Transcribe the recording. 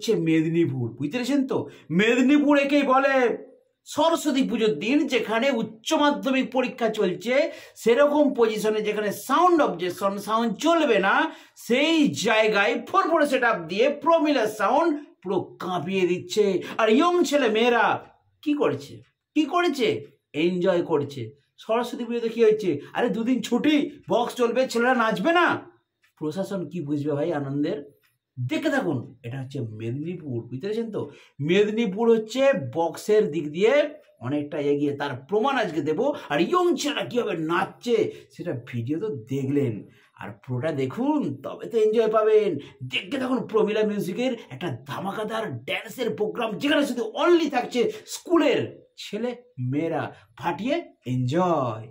হচ্ছে মেদিনীপুর, বুঝতে পেরেছেন তো? মেদিনীপুর একেই বলে সরস্বতী পুজোর দিন, যেখানে উচ্চ মাধ্যমিক পরীক্ষা চলছে, সেরকম পজিশনে যেখানে সাউন্ড অবজেকশন, সাউন্ড চলবে না, সেই জায়গায় 4 সেট আপ দিয়ে প্রমিলার সাউন্ড পুরো কাঁপিয়ে দিচ্ছে। আর ইয়ং ছেলে মেয়েরা কি করেছে এনজয় করছে। সরস্বতী পুজোতে কি হয়েছে? আরে 2 দিন ছুটি, বক্স চলবে, ছেলেরা নাচবে না? প্রশাসন কি বুঝবে ভাই আনন্দের? দেখে থাকুন, এটা হচ্ছে মেদিনীপুর, বুঝতে পেরেছেন তো? মেদিনীপুর হচ্ছে বক্সের দিক দিয়ে অনেকটা এগিয়ে, তার প্রমাণ আজকে দেবো। আর ইয়ং ছেলেরা কিভাবে নাচছে সেটা ভিডিও তো দেখলেন, আর পুরোটা দেখুন, তবে তো এনজয় পাবেন। দেখতে থাকুন প্রমিলা মিউজিকের একটা ধামাকাদার ড্যান্সের প্রোগ্রাম, যেখানে শুধু অনলি থাকছে স্কুলের ছেলে মেয়েরা, ফাটিয়ে এনজয়।